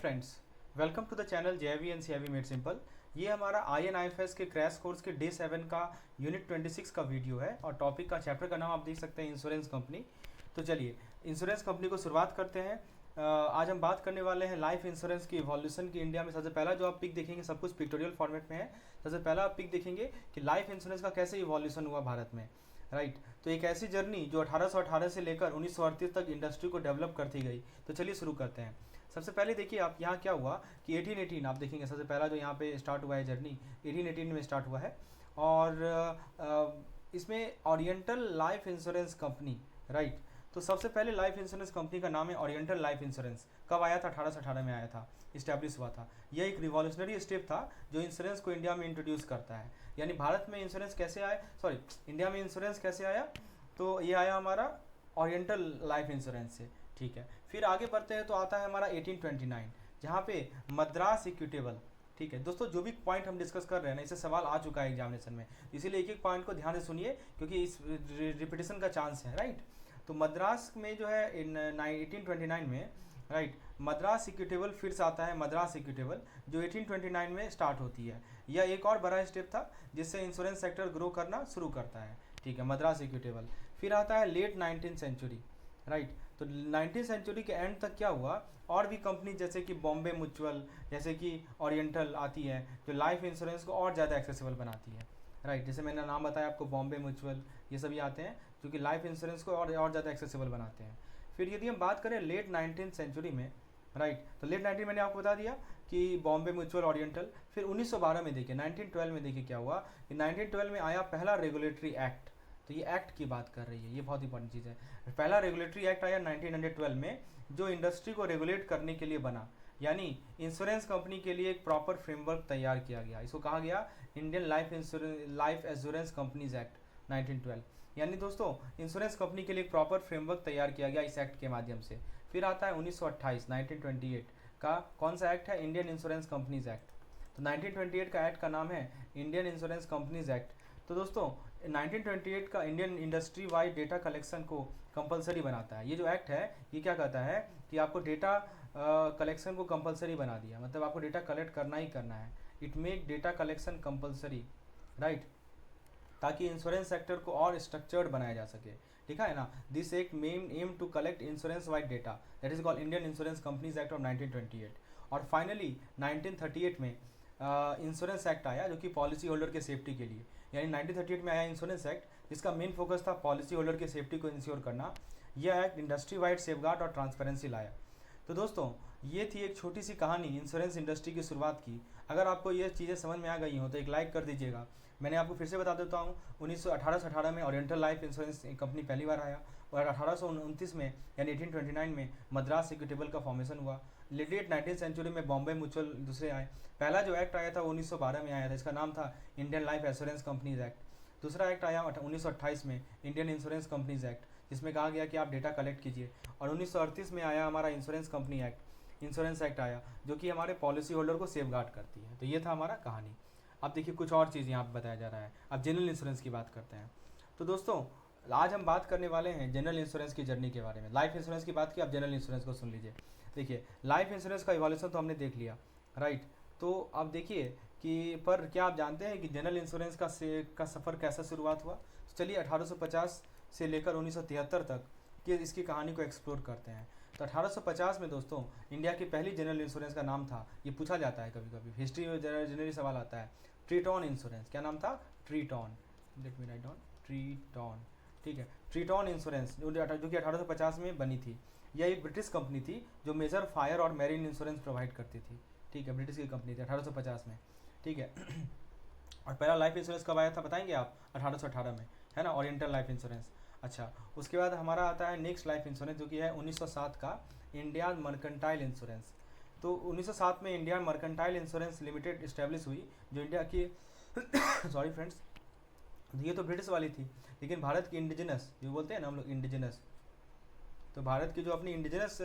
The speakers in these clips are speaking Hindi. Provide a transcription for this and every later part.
Friends, welcome to the channel J V N C made simple. ये हमारा INIFS के क्रैश कोर्स के डे 7 का यूनिट 26 का वीडियो है और टॉपिक का चैप्टर का नाम आप देख सकते हैं इंश्योरेंस कंपनी। तो चलिए इंश्योरेंस कंपनी को शुरुआत करते हैं। आज हम बात करने वाले हैं लाइफ इंश्योरेंस की इवोल्यूशन की इंडिया में। सबसे पहला जो आप पिक देखेंगे सब कुछ पिक्टोरियल फॉर्मेट में है। सबसे पहला आप पिक देखेंगे कि लाइफ इंश्योरेंस का कैसे इवोल्यूशन हुआ भारत में, राइट। तो एक ऐसी जर्नी जो 1818 से लेकर 1938 तक इंडस्ट्री को डेवलप करती गई। तो चलिए शुरू करते हैं। सबसे पहले देखिए आप यहाँ क्या हुआ कि 1818 आप देखेंगे सबसे पहला जो यहाँ पे स्टार्ट हुआ है जर्नी 1818 में स्टार्ट हुआ है। और इसमें oriental life insurance company, right. तो सबसे पहले लाइफ इंश्योरेंस कंपनी का नाम है ओरिएंटल लाइफ इंश्योरेंस। कब आया था? 1818 में आया था, इस्टेब्लिश हुआ था। यह एक रिवॉल्यूशनरी स्टेप था जो इंश्योरेंस को इंडिया में इंट्रोड्यूस करता है। यानी भारत में इंश्योरेंस कैसे आया, सॉरी इंडिया में इंश्योरेंस कैसे आया, तो ये आया हमारा ओरिएंटल लाइफ इंश्योरेंस से, ठीक है। फिर आगे बढ़ते हैं तो आता है हमारा 1829 जहाँ पे मद्रास इक्विटेबल, ठीक है। दोस्तों जो भी पॉइंट हम डिस्कस कर रहे हैं ना, इससे सवाल आ चुका है एग्जामिनेशन में, इसीलिए एक एक पॉइंट को ध्यान से सुनिए क्योंकि इस रिपीटेशन का चांस है, राइट। तो मद्रास में जो है इन 1829 में, राइट, मद्रास इक्विटेबल फिर से आता है मद्रास इक्विटेबल जो 1829 में स्टार्ट होती है। यह एक और बड़ा स्टेप था जिससे इंश्योरेंस सेक्टर ग्रो करना शुरू करता है, ठीक है, मद्रास इक्विटेबल। फिर आता है लेट 19th सेंचुरी, राइट। तो 19th सेंचुरी के एंड तक क्या हुआ, और भी कंपनी जैसे कि बॉम्बे म्यूचुअल, जैसे कि ओरिएंटल आती है जो लाइफ इंश्योरेंस को और ज़्यादा एक्सेसिबल बनाती है, राइट। जैसे मैंने नाम बताया आपको, बॉम्बे म्यूचुअल, ये सभी आते हैं जो कि लाइफ इंश्योरेंस को और ज़्यादा एक्सेसिबल बनाते हैं। फिर यदि हम बात करें लेट 19th सेंचुरी में, राइट, तो लेट 19 मैंने आपको बता दिया कि बॉम्बे म्यूचुअल, ओरिएंटल। फिर 1912 में देखिए, 1912 में देखिए क्या हुआ कि 1912 में आया पहला रेगुलेटरी एक्ट। तो ये एक्ट की बात कर रही है, ये बहुत इंपॉर्टेंट चीज़ है। पहला रेगुलेटरी एक्ट आया 1912 में जो इंडस्ट्री को रेगुलेट करने के लिए बना, यानी इंश्योरेंस कंपनी के लिए एक प्रॉपर फ्रेमवर्क तैयार किया गया। इसको कहा गया Indian life assurance companies act 1912। यानी दोस्तों इंश्योरेंस कंपनी के लिए एक प्रॉपर फ्रेमवर्क तैयार किया गया इस एक्ट के माध्यम से। फिर आता है 1928 1928 का कौन सा एक्ट है? Indian insurance companies act. तो 1928 का एक्ट का नाम है इंडियन इंश्योरेंस कंपनीज एक्ट। तो दोस्तों 1928 का Indian industry wide data collection को कंपलसरी बनाता है। ये जो एक्ट है ये क्या कहता है कि आपको डेटा कलेक्शन को कंपलसरी बना दिया, मतलब आपको डेटा कलेक्ट करना ही करना है। It make data collection compulsory, right, ताकि इंश्योरेंस सेक्टर को और स्ट्रक्चर्ड बनाया जा सके। लिखा है ना, this act main aim to collect insurance wide data, that is called Indian insurance companies act of 1928। और फाइनली 1938 में इंश्योरेंस एक्ट आया जो कि पॉलिसी होल्डर के सेफ्टी के लिए, यानी 1938 में आया इंश्योरेंस एक्ट जिसका मेन फोकस था पॉलिसी होल्डर की सेफ्टी को इंश्योर करना। यह एक्ट इंडस्ट्री वाइड सेफगार्ड और ट्रांसपेरेंसी लाया। तो दोस्तों ये थी एक छोटी सी कहानी इंश्योरेंस इंडस्ट्री की शुरुआत की। अगर आपको ये चीज़ें समझ में आ गई हो तो एक लाइक कर दीजिएगा। मैंने आपको फिर से बता देता हूँ, 1818 में ओरिएंटल लाइफ इंश्योरेंस कंपनी पहली बार आया और 1829 में यानी 1829 में मद्रास इक्विटेबल का फॉर्मेशन हुआ। लेट 19th सेंचुरी में बॉम्बे म्यूचुअल दूसरे आए। पहला जो एक्ट आया था वो 1912 में आया था, इसका नाम था Indian life assurance companies act. दूसरा एक्ट आया 1928 में इंडियन इंश्योरेंस कंपनीज एक्ट जिसमें कहा गया कि आप डेटा कलेक्ट कीजिए। और 1938 में आया हमारा insurance company act, insurance act आया जो कि हमारे पॉलिसी होल्डर को सेफ गार्ड करती है। तो ये था हमारा कहानी। अब देखिए कुछ और चीज़ यहाँ पर बताया जा रहा है। अब जनरल इंश्योरेंस की बात करते हैं। तो दोस्तों आज हम बात करने वाले हैं जनरल इंश्योरेंस की जर्नी के बारे में। लाइफ इंश्योरेंस की बात की, अब जनरल इंश्योरेंस को सुन लीजिए। देखिए लाइफ इंश्योरेंस का इवोल्यूशन तो हमने देख लिया, राइट। तो अब देखिए कि पर क्या आप जानते हैं कि जनरल इंश्योरेंस का सफ़र कैसा शुरुआत हुआ? तो चलिए 1850 से लेकर 1973 तक कि इसकी कहानी को एक्सप्लोर करते हैं। तो 1850 में दोस्तों इंडिया की पहली जनरल इंश्योरेंस का नाम था, ये पूछा जाता है कभी कभी हिस्ट्री में, जनरली सवाल आता है, ट्रीटॉन इंश्योरेंस। क्या नाम था? ट्रीटॉन। लेट मी राइट डाउन, ट्रीटॉन, ठीक है। ट्रीटॉन इंश्योरेंस जो कि 1850 में बनी थी। यह एक ब्रिटिश कंपनी थी जो मेजर फायर और मैरीन इंश्योरेंस प्रोवाइड करती थी, ठीक है। ब्रिटिश की कंपनी थी 1850 में, ठीक है। और पहला लाइफ इंश्योरेंस कब आया था बताएंगे आप? 1818 में, है ना, ओरिएंटल लाइफ इंश्योरेंस। अच्छा, उसके बाद हमारा आता है नेक्स्ट लाइफ इंश्योरेंस जो कि है 1907 का इंडिया मर्केंटाइल इंश्योरेंस। तो 1907 में India mercantile insurance limited establish हुई जो इंडिया की सॉरी फ्रेंड्स, ये तो ब्रिटिश वाली थी, लेकिन भारत की इंडिजिनस जो बोलते हैं ना हम लोग इंडिजिनस, तो भारत की जो अपनी इंडिजिनस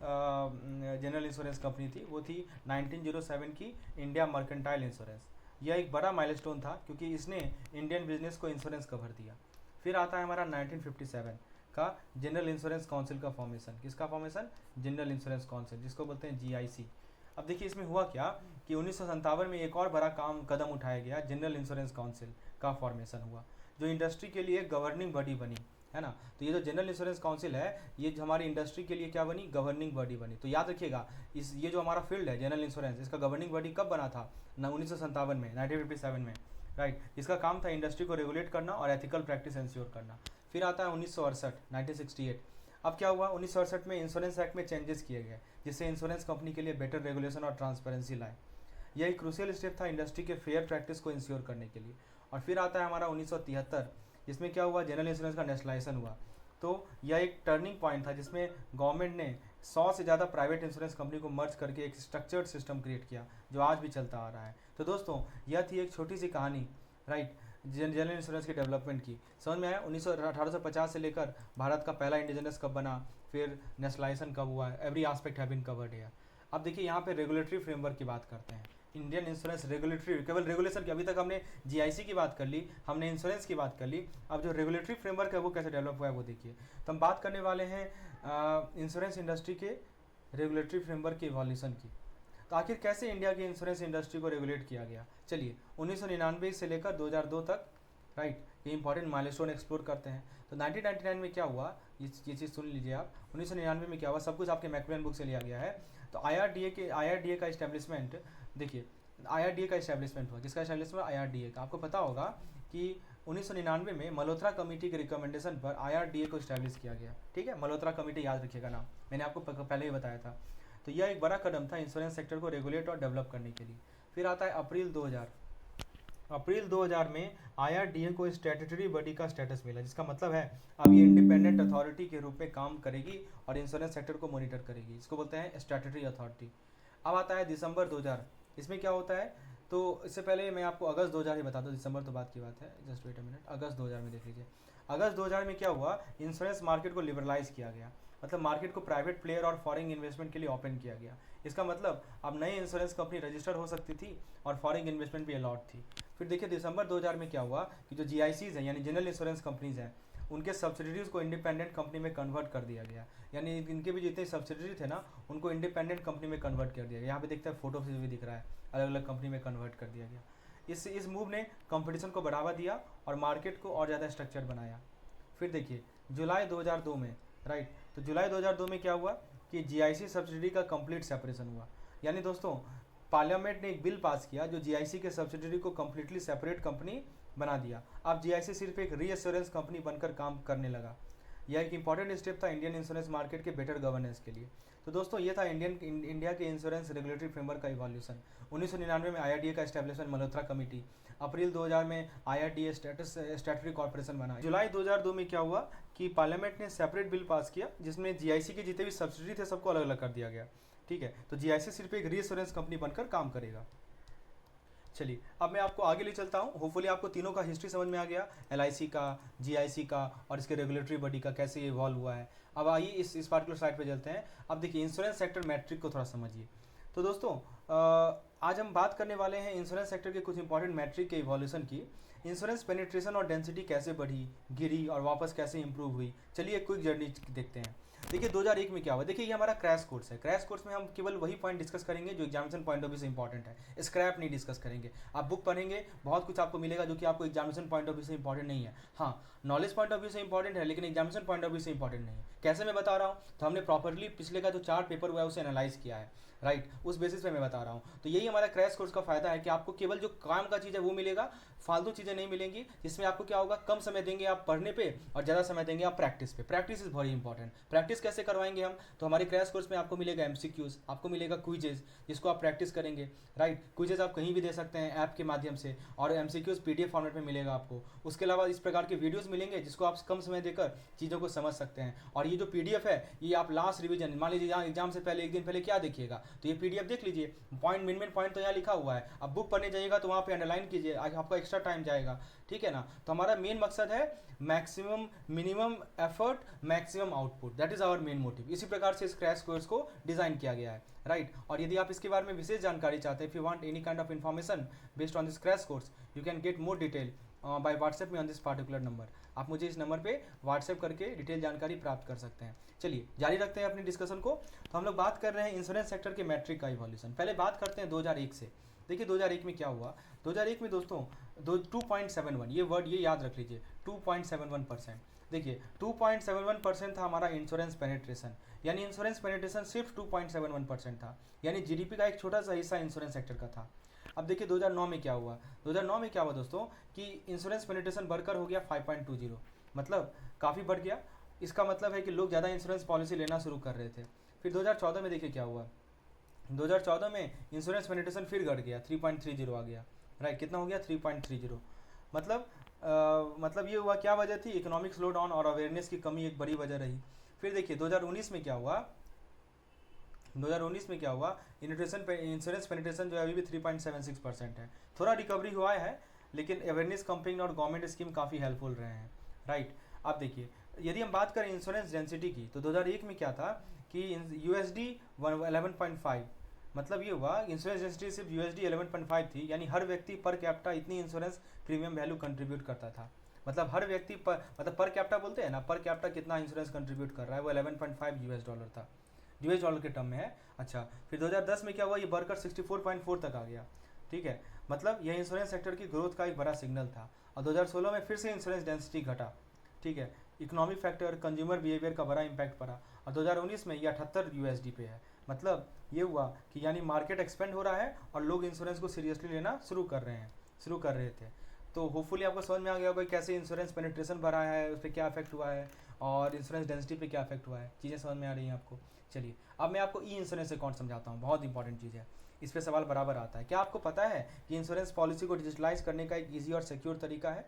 जनरल इंश्योरेंस कंपनी थी वो थी 1907 की इंडिया मर्केंटाइल इंश्योरेंस। यह एक बड़ा माइलस्टोन था क्योंकि इसने इंडियन बिजनेस को इंश्योरेंस कवर दिया। फिर आता है हमारा 1957 का जनरल इंश्योरेंस काउंसिल का फॉर्मेशन। किसका फॉर्मेशन? जनरल इंश्योरेंस काउंसिल, जिसको बोलते हैं GIC। अब देखिए इसमें हुआ क्या कि 1957 में एक और बड़ा कदम उठाया गया, जनरल इंश्योरेंस काउंसिल का फॉर्मेशन हुआ, जो इंडस्ट्री के लिए गवर्निंग बॉडी बनी, है ना। तो ये जो जनरल इंश्योरेंस काउंसिल है, ये जो हमारी इंडस्ट्री के लिए क्या बनी, गवर्निंग बॉडी बनी। तो याद रखिएगा, ये जो हमारा फील्ड है जनरल इंश्योरेंस, इसका गवर्निंग बॉडी कब बना था ना, 1957 में, 1957 में, राइट। इसका काम था इंडस्ट्री को रेगुलेट करना और एथिकल प्रैक्टिस इंश्योर करना। फिर आता है 1968, 1968। अब क्या हुआ, 1968 में इंश्योरेंस एक्ट में चेंजेस किए गए, जिससे इंश्योरेंस कंपनी के लिए बेटर रेगुलेशन और ट्रांसपेरेंसी लाए। यह एक क्रूशियल स्टेप था इंडस्ट्री के फेयर प्रैक्टिस को इंश्योर करने के लिए। और फिर आता है हमारा 1973, इसमें क्या हुआ, जनरल इंश्योरेंस का नेशनलाइजेशन हुआ। तो यह एक टर्निंग पॉइंट था जिसमें गवर्नमेंट ने 100 से ज़्यादा प्राइवेट इंश्योरेंस कंपनी को मर्ज करके एक स्ट्रक्चर्ड सिस्टम क्रिएट किया, जो आज भी चलता आ रहा है। तो दोस्तों यह थी एक छोटी सी कहानी, राइट, जनरल इंश्योरेंस के डेवलपमेंट की। समझ में आया। 1850 से लेकर भारत का पहला इंडिजिनस कब बना, फिर नेशनलाइजेशन कब हुआ, every aspect have been covered here. अब देखिए यहाँ पे रेगुलेटरी फ्रेमवर्क की बात करते हैं। इंडियन इंश्योरेंस रेगुलेटरी, केवल रेगुलेशन की, अभी तक हमने जीआईसी की बात कर ली, हमने इंश्योरेंस की बात कर ली। अब जो रेगुलेटरी फ्रेमवर्क है वो कैसे डेवलप हुआ है वो देखिए। तो हम बात करने वाले हैं इंश्योरेंस इंडस्ट्री के रेगुलेटरी फ्रेमवर्क के इवोल्यूशन की। तो आखिर कैसे इंडिया की इंश्योरेंस इंडस्ट्री को रेगुलेट किया गया, चलिए 1999 से लेकर 2002 तक, राइट, ये इंपॉर्टेंट माइलस्टोन एक्सप्लोर करते हैं। तो 1999 में क्या हुआ, ये चीज़ सुन लीजिए आप। 1999 में क्या हुआ, सब कुछ आपके मैकमिलन बुक से लिया गया है। तो आईआरडीए का इस्टेब्लिशमेंट, देखिए आईआरडीए का इस्टेब्लिशमेंट हुआ। किसका इस्टेब्लिशमेंट, आईआरडीए का। आपको पता होगा कि 1999 में मल्होत्रा कमेटी के रिकमेंडेशन पर आईआरडीए को इस्टेब्लिश किया गया। ठीक है, मल्होत्रा कमेटी याद रखिएगा नाम, मैंने आपको पहले ही बताया था। तो यह एक बड़ा कदम था इंश्योरेंस सेक्टर को रेगुलेट और डेवलप करने के लिए। फिर आता है अप्रैल 2000। अप्रैल 2000 में आईआरडीए को स्टैट्यूटरी बॉडी का स्टेटस मिला, जिसका मतलब है अब ये इंडिपेंडेंट अथॉरिटी के रूप में काम करेगी और इंश्योरेंस सेक्टर को मॉनिटर करेगी। इसको बोलते हैं स्टैट्यूटरी अथॉरिटी। अब आता है दिसंबर 2000। इसमें क्या होता है, तो इससे पहले मैं आपको अगस्त 2000 ही बता दूँ, दिसंबर तो बात की बात है, जस्ट वेट अ मिनट। अगस्त 2000 में देख लीजिए। अगस्त 2000 में क्या हुआ, इंश्योरेंस मार्केट को लिबरलाइज किया गया, मतलब मार्केट को प्राइवेट प्लेयर और फॉरेन इन्वेस्टमेंट के लिए ओपन किया गया। इसका मतलब अब नई इंश्योरेंस कंपनी रजिस्टर हो सकती थी और फॉरेन इन्वेस्टमेंट भी अलाउड थी। फिर देखिए दिसंबर 2000 में क्या हुआ कि जो जीआईसीज हैं, यानी जनरल इंश्योरेंस कंपनीज हैं, उनके सब्सिडरीज को इंडिपेंडेंट कंपनी में कन्वर्ट कर दिया गया। यानी इनके भी जितने सब्सिडरी थे ना, उनको इंडिपेंडेंट कंपनी में कन्वर्ट कर दिया गया। यहाँ पे देखते हैं फोटो से भी दिख रहा है, अलग अलग कंपनी में कन्वर्ट कर दिया गया। इस मूव ने कंपटीशन को बढ़ावा दिया और मार्केट को और ज़्यादा स्ट्रक्चर बनाया। फिर देखिए जुलाई 2002 में, राइट, तो जुलाई 2002 में क्या हुआ कि जीआईसी सब्सिडरी का कंप्लीट सेपरेशन हुआ। यानी दोस्तों पार्लियामेंट ने एक बिल पास किया जो जीआईसी के सब्सिडरी को कंप्लीटली सेपरेट कंपनी बना दिया। अब जीआईसी सिर्फ एक रीएश्योरेंस कंपनी बनकर काम करने लगा। यह एक इंपॉर्टेंट स्टेप था इंडियन इंश्योरेंस मार्केट के बेटर गवर्नेंस के लिए। तो दोस्तों ये था इंडिया के इंश्योरेंस रेगुलेटरी फ्रेमवर्क का इवोल्यूशन। 1999 में आईआरडीए का एस्टेब्लिशमेंट, मल्होत्रा कमेटी। अप्रैल 2000 में आईआरडीए स्टैट्यूटरी कॉर्पोरेशन बना। जुलाई 2002 में क्या हुआ कि पार्लियामेंट ने सेपरेट बिल पास किया जिसमें जीआईसी के जितने भी सब्सिडी थे सबको अलग अलग कर दिया गया। ठीक है, तो जीआईसी सिर्फ एक रीएश्योरेंस कंपनी बनकर काम करेगा। चलिए अब मैं आपको आगे ले चलता हूँ। होपफुली आपको तीनों का हिस्ट्री समझ में आ गया, एलआईसी का, जीआईसी का और इसके रेगुलेटरी बॉडी का कैसे ये इवॉल्व हुआ है। अब आइए इस पार्टिकुलर स्लाइड पे चलते हैं। अब देखिए इंश्योरेंस सेक्टर मैट्रिक को थोड़ा समझिए। तो दोस्तों आज हम बात करने वाले हैं इंश्योरेंस सेक्टर के कुछ इंपॉर्टेंट मैट्रिक के इवोल्यूशन की। इंश्योरेंस पेनिट्रेशन और डेंसिटी कैसे बढ़ी, गिरी और वापस कैसे इंप्रूव हुई। चलिए एक क्विक जर्नी देखते हैं। देखिए 2001 में क्या हुआ, देखिए ये हमारा क्रैश कोर्स है। क्रैश कोर्स में हम केवल वही पॉइंट डिस्कस करेंगे जो एग्जामिनेशन पॉइंट ऑफ व्यू से इंपॉर्टेंट है, स्क्रैप नहीं डिस्कस करेंगे। आप बुक पढ़ेंगे बहुत कुछ आपको मिलेगा जो कि आपको एग्जामिनेशन पॉइंट ऑफ व्यू से इंपॉर्टेंट नहीं है। हाँ, नॉलेज पॉइंट ऑफ व्यू से इंपॉर्टेंट है लेकिन एग्जामिनेशन पॉइंट ऑफ व्यू से इंपॉर्टेंट नहीं है। कैसे मैं बता रहा हूँ, तो हमने प्रॉपरली पिछले का जो 4 पेपर हुआ है उसे एनालाइज किया है, राइट, उस बेसिस पे मैं बता रहा हूँ। तो यही हमारा क्रैश कोर्स का फायदा है कि आपको केवल जो काम का चीज़ है वो मिलेगा, फालतू चीज़ें नहीं मिलेंगी, जिसमें आपको क्या होगा, कम समय देंगे आप पढ़ने पे और ज़्यादा समय देंगे आप प्रैक्टिस पे। Practice is very important. Practice कैसे करवाएंगे हम, तो हमारे क्रैश कोर्स में आपको मिलेगा एमसीक्यूज, आपको मिलेगा क्विजेज जिसको आप प्रैक्टिस करेंगे, राइट। क्विजेज आप कहीं भी दे सकते हैं ऐप के माध्यम से, और एमसीक्यूज पीडीएफ फॉर्मेट में मिलेगा आपको। उसके अलावा इस प्रकार के वीडियोज़ मिलेंगे जिसको आप कम समय देकर चीज़ों को समझ सकते हैं। और ये जो पीडीएफ है ये आप लास्ट रिवीजन, मान लीजिए यहाँ एग्जाम से पहले एक दिन पहले क्या देखिएगा, तो ये पीडीएफ देख लीजिए, पॉइंट मिन पॉइंट तो यहाँ लिखा हुआ है। अब बुक पढ़ने जाइएगा तो वहाँ पे अंडरलाइन कीजिए, आपका एक्स्ट्रा टाइम जाएगा, ठीक है ना। तो हमारा मेन मकसद है maximum minimum effort maximum output, that is our main motive. इसी प्रकार से इस क्रैश कोर्स को डिजाइन किया गया है, राइट। और यदि आप इसके बारे में विशेष जानकारी चाहते हैं, if you want any kind of information based on this crash course, you can get more detail by WhatsApp में ऑन दिस पार्टिकुलर नंबर। आप मुझे इस नंबर पे व्हाट्सएप करके डिटेल जानकारी प्राप्त कर सकते हैं। चलिए जारी रखते हैं अपनी डिस्कशन को। तो हम लोग बात कर रहे हैं इंश्योरेंस सेक्टर के मैट्रिक का इवोल्यूशन। पहले बात करते हैं 2001 से। देखिए 2001 में क्या हुआ। 2001 में दोस्तों 2.71, ये वर्ड ये याद रख लीजिए, 2.71%। देखिए 2.71% था हमारा इंश्योरेंस पेनिट्रेशन, यानी इंश्योरेंस पेनिट्रेशन सिर्फ 2.71% था, यानी जीडीपी का एक छोटा सा हिस्सा इंश्योरेंस सेक्टर का था। अब देखिए 2009 में क्या हुआ। 2009 में क्या हुआ दोस्तों कि इंश्योरेंस पेनिट्रेशन बढ़कर हो गया 5.20, मतलब काफ़ी बढ़ गया। इसका मतलब है कि लोग ज़्यादा इंश्योरेंस पॉलिसी लेना शुरू कर रहे थे। फिर 2014 में देखिए क्या हुआ। 2014 में इंश्योरेंस पेनिट्रेशन फिर घट गया, 3.30 आ गया। राइट, कितना हो गया 3.30। मतलब ये हुआ, क्या वजह थी, इकोनॉमिक स्लो डाउन और अवेयरनेस की कमी एक बड़ी वजह रही। फिर देखिए 2019 में क्या हुआ। 2019 में क्या हुआ, इंश्योरेंस पेनिट्रेशन जो है अभी भी 3.76% है। थोड़ा रिकवरी हुआ है, लेकिन अवेयरनेस कैंपेन और गवर्नमेंट स्कीम काफ़ी हेल्पफुल रहे हैं। राइट, अब देखिए यदि हम बात करें इंश्योरेंस डेंसिटी की, तो 2001 में क्या था कि USD 11.5, मतलब ये हुआ इंश्योरेंस डेंसिटी सिर्फ USD 11.5 थी, यानी हर व्यक्ति पर कैपिटा इतनी इंश्योरेंस प्रीमियम वैल्यू कंट्रीब्यूट करता था। मतलब हर व्यक्ति पर, मतलब पर कैपिटा बोलते हैं ना, पर कैपिटा कितना इंश्योरेंस कंट्रीब्यूट कर रहा है, वो $11.5 था, US डॉलर के टर्म में है। अच्छा, फिर 2010 में क्या हुआ, ये बढ़कर 64.4 तक आ गया। ठीक है, मतलब यह इंश्योरेंस सेक्टर की ग्रोथ का एक बड़ा सिग्नल था। और 2016 में फिर से इंश्योरेंस डेंसिटी घटा। ठीक है, इकोनॉमिक फैक्टर, कंज्यूमर बिहेवियर का बड़ा इंपैक्ट पड़ा। और 2019 में ये 78 USD पे है। मतलब ये हुआ कि यानी मार्केट एक्सपेंड हो रहा है और लोग इंश्योरेंस को सीरियसली लेना शुरू कर रहे थे। तो होपफुली आपको समझ में आ गया होगा कैसे इंश्योरेंस पेनिट्रेशन बढ़ा है, उस पर क्या इफेक्ट हुआ है, और इंश्योरेंस डेंसिटी पे क्या इफेक्ट हुआ है। चीज़ें समझ में आ रही हैं आपको। चलिए अब मैं आपको ई इंश्योरेंस अकाउंट समझाता हूँ, बहुत इंपॉर्टेंट चीज़ है, इस पर सवाल बराबर आता है। क्या आपको पता है कि इंश्योरेंस पॉलिसी को डिजिटलाइज करने का एक ईजी और सिक्योर तरीका है?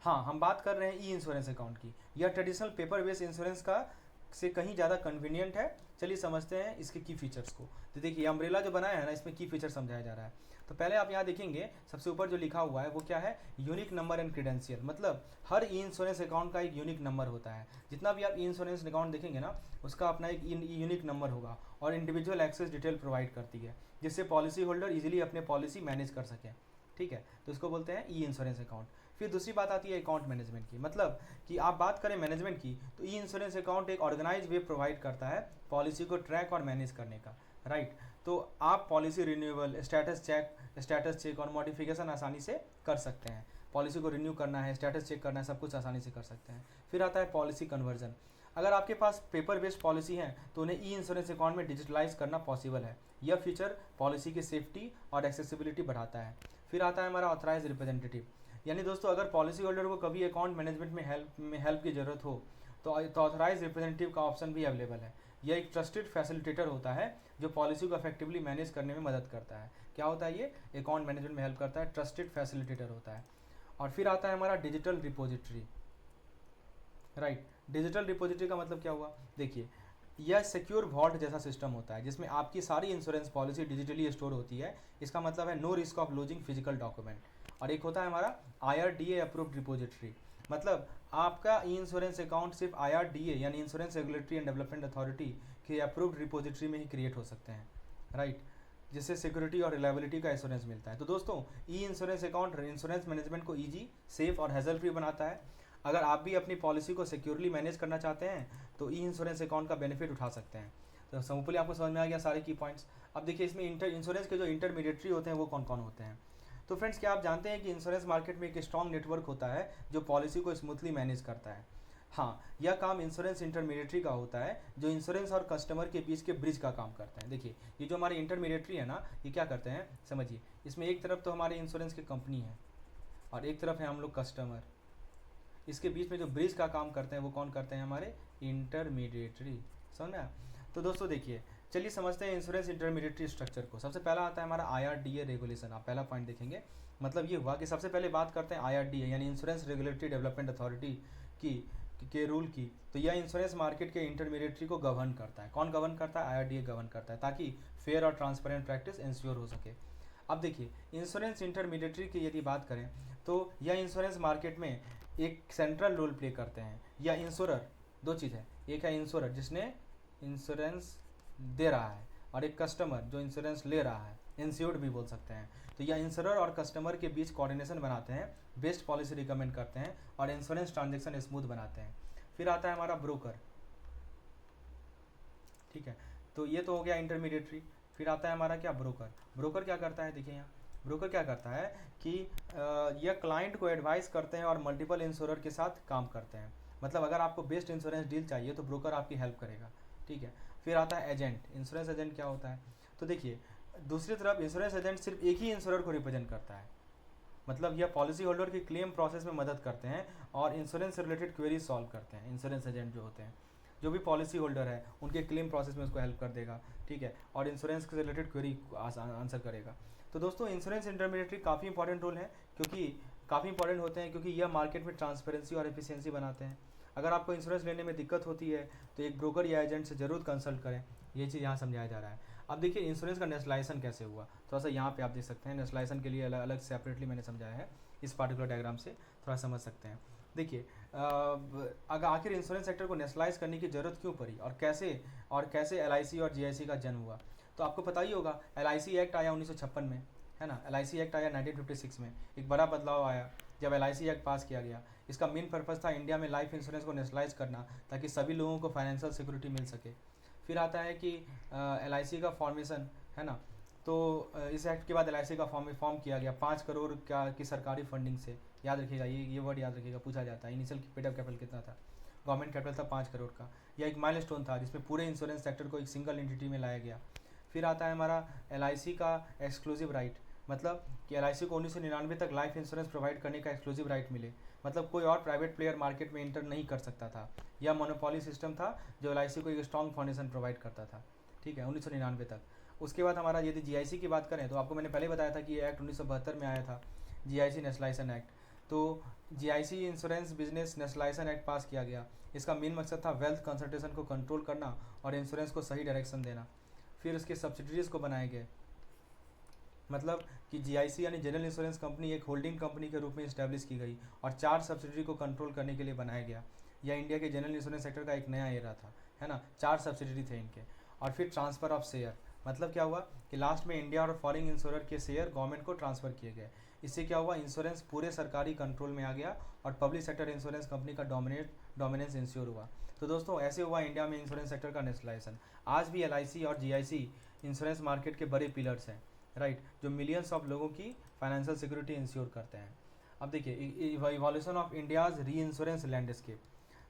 हाँ, हम बात कर रहे हैं ई इंश्योरेंस अकाउंट की। यह ट्रेडिशनल पेपर बेस्ड इंश्योरेंस का से कहीं ज़्यादा कन्वीनियंट है। चलिए समझते हैं इसके की फीचर्स को। तो देखिए अम्ब्रेला जो बनाया है ना, इसमें की फीचर समझाया जा रहा है। तो पहले आप यहाँ देखेंगे सबसे ऊपर जो लिखा हुआ है वो क्या है, यूनिक नंबर एंड क्रेडेंशियल। मतलब हर ई इंश्योरेंस अकाउंट का एक यूनिक नंबर होता है। जितना भी आप ई इंश्योरेंस अकाउंट देखेंगे ना, उसका अपना एक यूनिक नंबर होगा, और इंडिविजुअल एक्सेस डिटेल प्रोवाइड करती है, जिससे पॉलिसी होल्डर इजीली अपने पॉलिसी मैनेज कर सकें। ठीक है, तो इसको बोलते हैं ई इंश्योरेंस अकाउंट। फिर दूसरी बात आती है अकाउंट मैनेजमेंट की। मतलब कि आप बात करें मैनेजमेंट की, तो ई इंश्योरेंस अकाउंट एक ऑर्गेनाइज वे प्रोवाइड करता है पॉलिसी को ट्रैक और मैनेज करने का। राइट, तो आप पॉलिसी रिन्यूअल, स्टेटस चेक और मॉडिफिकेशन आसानी से कर सकते हैं। पॉलिसी को रिन्यू करना है, स्टेटस चेक करना है, सब कुछ आसानी से कर सकते हैं। फिर आता है पॉलिसी कन्वर्जन। अगर आपके पास पेपर बेस्ड पॉलिसी है तो उन्हें ई इंश्योरेंस अकाउंट में डिजिटलाइज करना पॉसिबल है। यह फीचर पॉलिसी की सेफ्टी और एक्सेसिबिलिटी बढ़ाता है। फिर आता है हमारा ऑथराइज रिप्रेजेंटेटिव। यानी दोस्तों अगर पॉलिसी होल्डर को कभी अकाउंट मैनेजमेंट में हेल्प की ज़रूरत हो तो ऑथराइज रिप्रेजेंटेटिव का ऑप्शन भी अवेलेबल है। यह एक ट्रस्टेड फैसिलिटेटर होता है जो पॉलिसी को इफेक्टिवली मैनेज करने में मदद करता है। क्या होता है ये, अकाउंट मैनेजमेंट में हेल्प करता है, ट्रस्टेड फैसिलिटेटर होता है। और फिर आता है हमारा digital repository. Right, digital repository का मतलब क्या हुआ, देखिए यह सिक्योर वॉल्ट जैसा सिस्टम होता है जिसमें आपकी सारी इंश्योरेंस पॉलिसी डिजिटली स्टोर होती है। इसका मतलब है no risk of losing physical document. और एक होता है हमारा IRDA अप्रूव्ड रिपोजिटरी। मतलब आपका ई इंश्योरेंस अकाउंट सिर्फ IRDA यानी insurance regulatory and development authority के अप्रूव्ड रिपोजिटरी में ही क्रिएट हो सकते हैं। राइट, जिससे सिक्योरिटी और रिलायबिलिटी का इंश्योरेंस मिलता है। तो दोस्तों ई इंश्योरेंस अकाउंट इंश्योरेंस मैनेजमेंट को ईजी, सेफ और हैसल फ्री बनाता है। अगर आप भी अपनी पॉलिसी को सिक्योरली मैनेज करना चाहते हैं तो ई इंश्योरेंस अकाउंट का बेनिफिट उठा सकते हैं। तो सिंपली आपको समझ में आ गया सारे की पॉइंट्स। अब देखिए इसमें इंश्योरेंस के जो इंटरमीडिएटरी होते हैं वो कौन कौन होते हैं। तो फ्रेंड्स क्या आप जानते हैं कि इंश्योरेंस मार्केट में एक स्ट्रॉन्ग नेटवर्क होता है जो पॉलिसी को स्मूथली मैनेज करता है। हाँ, यह काम इंश्योरेंस इंटरमीडिएटरी का होता है जो इंश्योरेंस और कस्टमर के बीच के ब्रिज का काम करते हैं। देखिए ये जो हमारे इंटरमीडिएटरी है ना, ये क्या करते हैं समझिए। इसमें एक तरफ तो हमारे इंश्योरेंस की कंपनी है और एक तरफ है हम लोग कस्टमर। इसके बीच में जो ब्रिज का काम करते हैं वो कौन करते हैं, हमारे इंटरमीडिएटरी। समझ में? तो दोस्तों देखिए चलिए समझते हैं इंश्योरेंस इंटरमीडिएटरी स्ट्रक्चर को। सबसे पहला आता है हमारा IRDA रेगुलेशन। आप पहला पॉइंट देखेंगे, मतलब ये हुआ कि सबसे पहले बात करते हैं IRDA यानी इंश्योरेंस रेगुलेटरी डेवलपमेंट अथॉरिटी की के रूल की। तो यह इंश्योरेंस मार्केट के इंटरमीडिएटरी को गवर्न करता है। कौन गवर्न करता है, IRDA गवर्न करता है, ताकि फेयर और ट्रांसपेरेंट प्रैक्टिस इंश्योर हो सके। अब देखिए इंश्योरेंस इंटरमीडिएटरी की यदि बात करें तो यह इंश्योरेंस मार्केट में एक सेंट्रल रोल प्ले करते हैं। या इंश्योरर, दो चीज़ है, एक है इंश्योरर जिसने इंश्योरेंस दे रहा है और एक कस्टमर जो इंश्योरेंस ले रहा है, इंश्योर्ड भी बोल सकते हैं। तो यह इंश्योरर और कस्टमर के बीच कोऑर्डिनेशन बनाते हैं, बेस्ट पॉलिसी रिकमेंड करते हैं और इंश्योरेंस ट्रांजेक्शन स्मूथ बनाते हैं। फिर आता है हमारा ब्रोकर, ठीक है। तो ये तो हो गया इंटरमीडिएटरी। फिर आता है हमारा क्या, ब्रोकर। ब्रोकर क्या करता है, देखिए यहाँ ब्रोकर क्या करता है कि यह क्लाइंट को एडवाइस करते हैं और मल्टीपल इंश्योरर के साथ काम करते हैं। मतलब अगर आपको बेस्ट इंश्योरेंस डील चाहिए तो ब्रोकर आपकी हेल्प करेगा, ठीक है। फिर आता है एजेंट। इंश्योरेंस एजेंट क्या होता है, तो देखिए दूसरी तरफ इंश्योरेंस एजेंट सिर्फ एक ही इंश्योरर को रिप्रेजेंट करता है। मतलब यह पॉलिसी होल्डर की क्लेम प्रोसेस में मदद करते हैं और इंश्योरेंस से रिलेटेड क्वेरी सॉल्व करते हैं। इंश्योरेंस एजेंट जो होते हैं, जो भी पॉलिसी होल्डर है उनके क्लेम प्रोसेस में उसको हेल्प कर देगा, ठीक है, और इंश्योरेंस से रिलेटेड क्वेरी आंसर करेगा। तो दोस्तों इंश्योरेंस इंटरमीडिएटरी काफ़ी इंपॉर्टेंट रोल है, क्योंकि काफ़ी इंपॉर्टेंट होते हैं, क्योंकि यह मार्केट में ट्रांसपेरेंसी और एफिशिएंसी बनाते हैं। अगर आपको इंश्योरेंस लेने में दिक्कत होती है तो एक ब्रोकर या एजेंट से जरूर कंसल्ट करें, ये चीज़ यहाँ समझाया जा रहा है। अब देखिए इंश्योरेंस का नेशनलाइजेशन कैसे हुआ, थोड़ा सा यहाँ पे आप देख सकते हैं। नेशनलाइजेशन के लिए अलग अलग सेपरेटली मैंने समझाया है, इस पार्टिकुलर डायग्राम से थोड़ा समझ सकते हैं। देखिए अगर आखिर इंश्योरेंस सेक्टर को नेशनलाइज करने की जरूरत क्यों पड़ी और कैसे एलआईसी और जीआईसी का जन्म हुआ। तो आपको पता ही होगा एलआईसी एक्ट आया 1956 में, है ना। एलआईसी एक्ट आया 1956 में, एक बड़ा बदलाव आया जब एलआईसी एक्ट पास किया गया। इसका मेन पर्पज़ था इंडिया में लाइफ इंश्योरेंस को नेशनलाइज करना, ताकि सभी लोगों को फाइनेंशियल सिक्योरिटी मिल सके। फिर आता है कि एलआईसी का फॉर्मेशन, है ना। तो इस एक्ट के बाद एलआईसी का फॉर्म किया गया 5 करोड़ की सरकारी फंडिंग से। याद रखिएगा, ये वर्ड याद रखिएगा, पूछा जाता है। इनिशियल पेड अप कैपिटल कितना था, गवर्नमेंट कैपिटल था 5 करोड़ का। यह एक माइलस्टोन था जिसमें पूरे इंश्योरेंस सेक्टर को एक सिंगल एंटिटी में लाया गया। फिर आता है हमारा एलआईसी का एक्सक्लूसिव राइट, मतलब कि एलआईसी को 1999 तक लाइफ इंश्योरेंस प्रोवाइड करने का एक्सक्लूसिव राइट मिले। मतलब कोई और प्राइवेट प्लेयर मार्केट में इंटर नहीं कर सकता था। यह मोनोपोली सिस्टम था जो एलआईसी को एक स्ट्रॉन्ग फाउंडेशन प्रोवाइड करता था, ठीक है, 1999 तक। उसके बाद हमारा यदि जीआईसी की बात करें तो आपको मैंने पहले बताया था कि ये एक्ट 1972 में आया था, जीआईसी नेशनलाइजेशन एक्ट। तो GIC insurance business nationalisation act पास किया गया। इसका मेन मकसद था वेल्थ कंसंट्रेशन को कंट्रोल करना और इंश्योरेंस को सही डायरेक्शन देना। फिर उसके सब्सिडरीज को बनाए गए, मतलब कि जीआईसी यानी जनरल इंश्योरेंस कंपनी एक होल्डिंग कंपनी के रूप में इस्टेब्लिश की गई और 4 सब्सिडरी को कंट्रोल करने के लिए बनाया गया। यह इंडिया के जनरल इंश्योरेंस सेक्टर का एक नया एरा था, है ना। 4 सब्सिडरी थे इनके। और फिर ट्रांसफ़र ऑफ शेयर, मतलब क्या हुआ कि लास्ट में इंडिया और फॉरेन इंश्योरर के शेयर गवर्नमेंट को ट्रांसफ़र किए गए। इससे क्या हुआ, इंश्योरेंस पूरे सरकारी कंट्रोल में आ गया और पब्लिक सेक्टर इंश्योरेंस कंपनी का डोमिनेंस इंश्योर हुआ। तो दोस्तों ऐसे हुआ इंडिया में इंश्योरेंस सेक्टर का नेशनलाइजेशन। आज भी एलआईसी और जीआईसी इंश्योरेंस मार्केट के बड़े पिलर्स हैं, राइट, जो मिलियंस ऑफ लोगों की फाइनेंशियल सिक्योरिटी इंश्योर करते हैं। अब देखिए इवोल्यूशन ऑफ इंडियाज़ री इंश्योरेंस लैंडस्केप।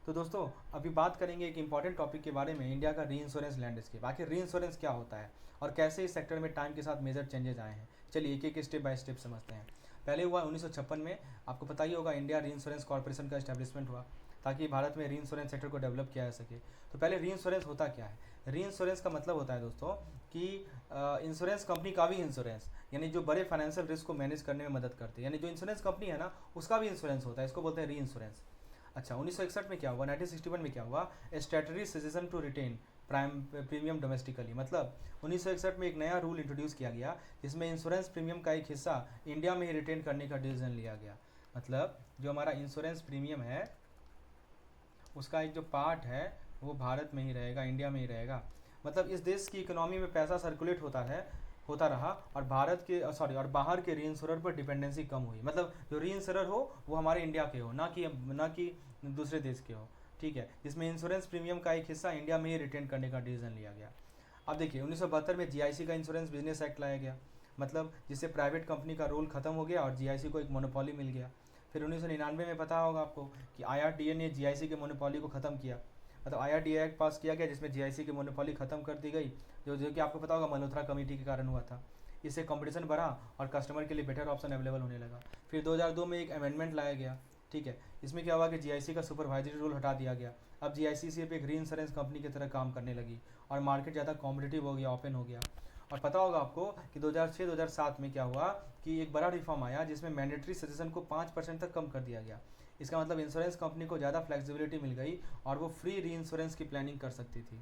तो दोस्तों अभी बात करेंगे एक इंपॉर्टेंट टॉपिक के बारे में, इंडिया का री इंश्योरेंस लैंडस्केप। आखिर री इंश्योरेंस क्या होता है और कैसे इस सेक्टर में टाइम के साथ मेजर चेंजेस आए हैं। चलिए एक एक स्टेप बाय स्टेप समझते हैं। पहले हुआ 1956 में, आपको पता ही होगा, इंडिया री इंश्योरेंस कॉर्पोरेशन का एस्टेब्लिशमेंट हुआ ताकि भारत में री इंश्योरेंस सेक्टर को डेवलप किया जा सके। तो पहले री इंश्योरेंस होता क्या है। री इंश्योरेंस का मतलब होता है दोस्तों कि इंश्योरेंस कंपनी का भी इंश्योरेंस, यानी जो बड़े फाइनेंशियल रिस्क को मैनेज करने में मदद करती है, यानी जो इंश्योरेंस कंपनी है ना उसका भी इंश्योरेंस होता है, इसको बोलते हैं री इंश्योरेंस। अच्छा 1961 में क्या हुआ, 1961 में क्या हुआ, statutory suggestion to retain prime premium domestically. मतलब 1961 में एक नया रूल इंट्रोड्यूस किया गया जिसमें इंश्योरेंस प्रीमियम का एक हिस्सा इंडिया में ही रिटेन करने का डिसीजन लिया गया। मतलब जो हमारा इंश्योरेंस प्रीमियम है उसका एक जो पार्ट है वो भारत में ही रहेगा, इंडिया में ही रहेगा। मतलब इस देश की इकोनॉमी में पैसा सर्कुलेट होता रहा और और बाहर के री इंश्योरर पर डिपेंडेंसी कम हुई। मतलब जो री इंश्योरर हो वो हमारे इंडिया के हो, ना कि दूसरे देश के हो, ठीक है, जिसमें इंश्योरेंस प्रीमियम का एक हिस्सा इंडिया में ही रिटेन करने का डिसीजन लिया गया। अब देखिए 1972 में जीआईसी का इंश्योरेंस बिजनेस एक्ट लाया गया, मतलब जिससे प्राइवेट कंपनी का रोल खत्म हो गया और जीआईसी को एक मोनोपोली मिल गया। फिर 1999 में पता होगा आपको कि आईआरडीए ने जीआईसी के मोनोपोली को ख़त्म किया। मतलब आईआरडीए एक्ट पास किया गया जिसमें जीआईसी की मोनोपोली खत्म कर दी गई, जो कि आपको पता होगा मल्होत्रा कमेटी के कारण हुआ था। इससे कंपटीशन बढ़ा और कस्टमर के लिए बेटर ऑप्शन अवेलेबल होने लगा। फिर 2002 में एक अमेंडमेंट लाया गया, ठीक है, इसमें क्या हुआ कि जीआईसी का सुपरवाइजरी रोल हटा दिया गया। अब जीआईसी सिर्फ एक री इंश्योरेंस कंपनी की तरह काम करने लगी और मार्केट ज़्यादा कॉम्पिटिटिव हो गया, ओपन हो गया। और पता होगा आपको कि 2006-2007 में क्या हुआ कि एक बड़ा रिफॉर्म आया जिसमें मैंडेटरी सजेशन को 5% तक कम कर दिया गया। इसका मतलब इंश्योरेंस कंपनी को ज़्यादा फ्लेक्सिबिलिटी मिल गई और वो फ्री री इंश्योरेंस की प्लानिंग कर सकती थी।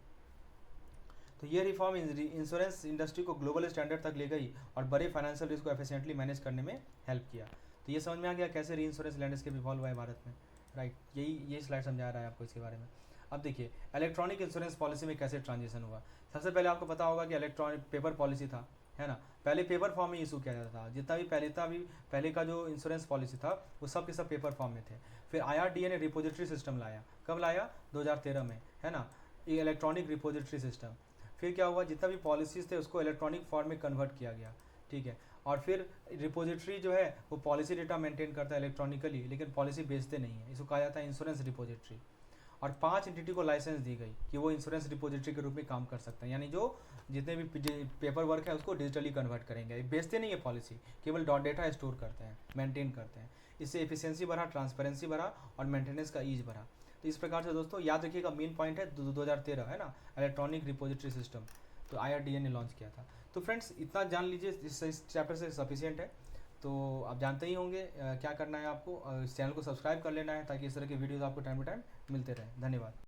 तो ये रिफॉर्म इंश्योरेंस इंडस्ट्री को ग्लोबल स्टैंडर्ड तक ले गई और बड़े फाइनेंशियल रिस्क को एफिशिएंटली मैनेज करने में हेल्प किया। तो ये समझ में आ गया कैसे री इंश्योरेंस लैंडस्केप इवॉल्व हुआ है भारत में, राइट। यही स्लाइड समझा रहा है आपको इसके बारे में। अब देखिए इलेक्ट्रॉनिक इंश्योरेंस पॉलिसी में कैसे ट्रांजिशन हुआ। सबसे पहले आपको पता होगा कि इलेक्ट्रॉनिक पेपर पॉलिसी था, है ना। पहले पेपर फॉर्म में इशू किया जाता था, जितना भी पहले का जो इंश्योरेंस पॉलिसी था वो सब के सब पेपर फॉर्म में थे। फिर IRDA ने रिपोजिटरी सिस्टम लाया, कब लाया, 2013 में, है ना, ये इलेक्ट्रॉनिक रिपोजिटरी सिस्टम। फिर क्या हुआ, जितना भी पॉलिसीज़ थे उसको इलेक्ट्रॉनिक फॉर्म में कन्वर्ट किया गया, ठीक है। और फिर रिपोजिटरी जो है वो पॉलिसी डेटा मेंटेन करता है इलेक्ट्रॉनिकली, लेकिन पॉलिसी बेचते नहीं है, इसको कहा जाता है इंश्योरेंस रिपोजिटरी। और 5 एंटिटी को लाइसेंस दी गई कि वो इंश्योरेंस रिपोजिटरी के रूप में काम कर सकते हैं, यानी जो जितने भी पेपर वर्क है उसको डिजिटली कन्वर्ट करेंगे। बेचते नहीं है पॉलिसी, केवल डेटा स्टोर करते हैं, मेंटेन करते हैं। इससे एफिशिएंसी बढ़ा, ट्रांसपेरेंसी बढ़ा और मेंटेनेंस का ईज बढ़ा। तो इस प्रकार से दोस्तों याद रखिएगा, मेन पॉइंट है 2013, है ना, इलेक्ट्रॉनिक रिपोजिटरी सिस्टम, तो IRDA ने लॉन्च किया था। तो फ्रेंड्स इतना जान लीजिए, इस चैप्टर से सफिशिएंट है। तो आप जानते ही होंगे क्या करना है आपको, इस चैनल को सब्सक्राइब कर लेना है ताकि इस तरह के वीडियोज़ आपको टाइम टू टाइम मिलते रहें। धन्यवाद।